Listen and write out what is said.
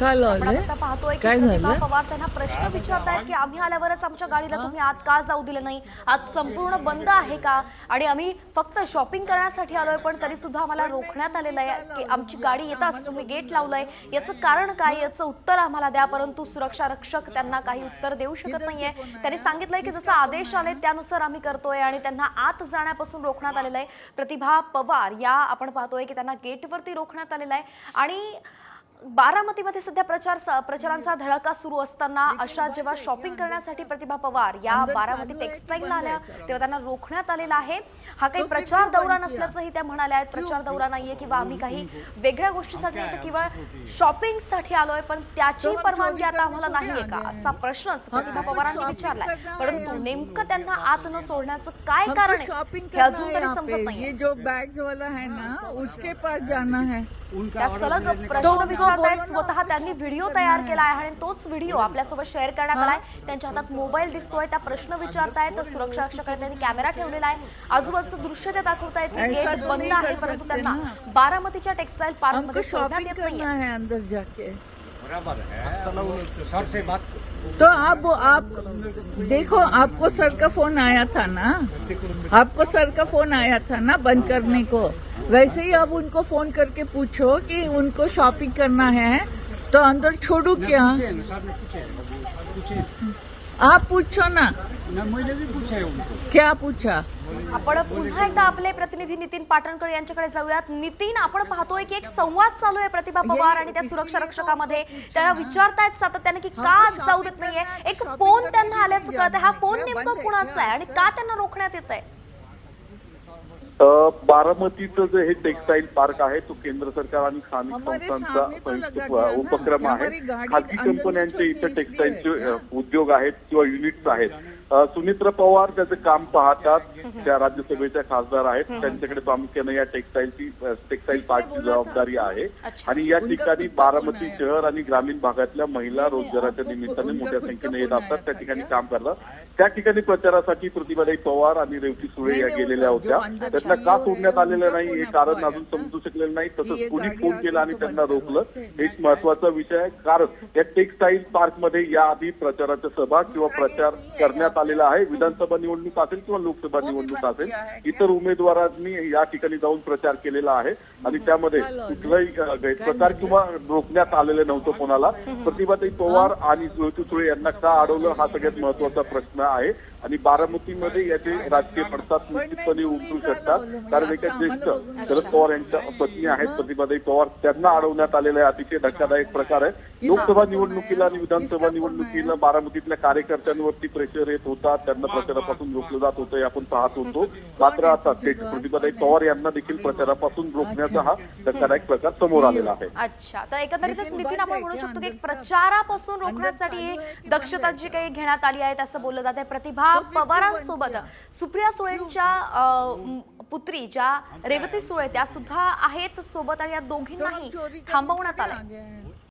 काय आपण लावलंय? आता पाहतोय की काय प्रतिभा झालं? पवार त्यांना प्रश्न विचारतायत की आम्ही आल्यावरच आमच्या गाडीला तुम्ही आत का जाऊ दिलं नाही, आज संपूर्ण बंद आहे का, आणि आम्ही फक्त शॉपिंग करण्यासाठी आलोय पण तरी सुद्धा आम्हाला रोखण्यात आलेलं आहे की आमची गाडी येताच तुम्ही गेट लावलंय, याचं कारण काय, याचं उत्तर आम्हाला द्या. परंतु सुरक्षा रक्षक त्यांना काही उत्तर देऊ शकत नाहीये. त्यांनी सांगितलंय की जसं आदेश आले त्यानुसार आम्ही करतोय आणि त्यांना आत जाण्यापासून रोखण्यात आलेलं आहे. प्रतिभा पवार या आपण पाहतोय की त्यांना गेटवरती रोखण्यात आलेलं आहे. आणि बारामतीमध्ये सध्या प्रचारांचा धडाका सुरू असताना अशा जेव्हा शॉपिंग करण्यासाठी प्रतिभा पवार या बारामती टेक्सटाईलला आल्या तेव्हा त्यांना रोखण्यात आलेला आहे. हा काही प्रचार दौरा नसल्याचंही त्या म्हणाल्या आहेत. प्रचार दौरा नाहीये किंवा आम्ही काही वेगळ्या गोष्टीसाठी नाही तर किंवा शॉपिंगसाठी आलोय पण त्याची परवानगी आता आम्हाला नाहीये का, असा प्रश्नच प्रतिभा पवारांनी विचारलाय. परंतु नेमकं त्यांना आत न सोडण्याचं काय कारण आहे हे अजून तरी समजत नाहीये. जो बैग्स वाला है ना उसके पास जाना है. त्या सलग प्रश्न विचारतायत. स्वतः त्यांनी व्हिडिओ तयार केला आहे आणि तोच व्हिडिओ आपल्यासोबत शेअर करण्यात आलाय. त्यांच्या हातात मोबाईल दिसतोय, त्या प्रश्न विचारतायत. सुरक्षा रक्षकांनी त्यांनी कॅमेरा ठेवलेला आहे. आजूबाजूचं दृश्य ते दाखवतायत की गेट बंद आहे परंतु त्यांना बारामतीच्या टेक्सटाईल पार्क मध्ये सोडण्यात येत नाहीये. अंदर जाके बराबर है, सर से बात तो आप देखो, आपको सर का फोन आया था ना, आपको सर का फोन आया था ना बंद करने को. वैसे ही अब उनको फोन करके पूछो कि उनको शॉपिंग करना है तो अंदर छोड़ू क्या. सर ने पूछे आप पूछो ना. मैंने भी पूछा है उनको. क्या पूछा. आपण पुन्हा एकदा आपले प्रतिनिधी नितीन पाटणकर यांच्याकडे जाऊयात. नितीन, आपण पाहतोय की एक संवाद चालू आहे प्रतिभा पवार आणि त्या सुरक्षा रक्षकामध्ये. त्यांना विचारतायत सातत्याने की का जाऊ देत नाहीये. एक फोन त्यांना आल्याचं कळतंय. हा फोन नेमकं कुणाचा आहे आणि का त्यांना रोखण्यात येत आहे. बारामतीचं जे हे टेक्सटाईल पार्क आहे तो केंद्र सरकार आणि स्थानिक संस्थांचा संयुक्त उपक्रम आहे. खाजगी कंपन्यांचे इथे टेक्सटाईलचे उद्योग आहेत किंवा युनिट्स आहेत. सुनित्रा पवार त्याचे काम पाहतात, त्या राज्यसभेच्या खासदार आहेत. त्यांच्याकडे प्रामुख्याने या टेक्सटाईल पार्कची जबाबदारी आहे. आणि या ठिकाणी बारामती शहर आणि ग्रामीण भागातल्या महिला रोजगाराच्या निमित्ताने मोठ्या संख्येने येत असतात, त्या ठिकाणी काम करतात. त्या ठिकाणी प्रचारासाठी प्रतिभाताई पवार आणि रेवती सुळे या गेलेल्या होत्या. त्यांना का सोडण्यात आलेलं नाही हे कारण अजून समजू शकलेलं नाही. तसंच कुणी फोन केला आणि त्यांना रोखलं एक महत्वाचा विषय आहे. कारण या टेक्सटाईल पार्कमध्ये याआधी प्रचाराच्या सभा किंवा प्रचार करण्यात आलेला आहे. विधानसभा निवडणूक असेल किंवा लोकसभा निवडणूक असेल, इतर उमेदवारांनी या ठिकाणी जाऊन प्रचार केलेला आहे आणि त्यामध्ये कुठलाही गैरप्रकार किंवा रोखण्यात आलेलं नव्हतं कोणाला. प्रतिभाताई पवार आणि रेवती सुळे यांना का अडवलं हा सगळ्यात महत्वाचा प्रश्न आहे. आणि बारामतीमध्ये याचे राजकीय पडसाद निश्चितपणे उमटू शकतात. कारण एका ज्येष्ठ शरद पवार यांच्या पत्नी आहेत प्रतिभाताई पवार, त्यांना अडवण्यात आलेला आहे. अतिशय धक्कादायक प्रकार आहे. लोकसभा निवडणुकीला आणि विधानसभा निवडणुकीला बारामतीतल्या कार्यकर्त्यांवरती प्रेशर येत होता, त्यांना प्रचारापासून रोखलं जात होतं हे आपण पाहत होतो. मात्र आता प्रतिभाताई पवार यांना देखील प्रचारापासून रोखण्याचा हा धक्कादायक प्रकार समोर आलेला आहे. अच्छा, तर एकंदरीतच नितीन आपण म्हणू शकतो की प्रचारापासून रोखण्यासाठी दक्षता जी काही घेण्यात आली आहे असं बोललं जात आहे. प्रतिभा पवारांसोबत सुप्रिया सुळेंच्या पुत्री ज्या रेवती सुळे त्या सुद्धा आहेत सोबत आणि या दोघींनाही थांबवण्यात आलंय.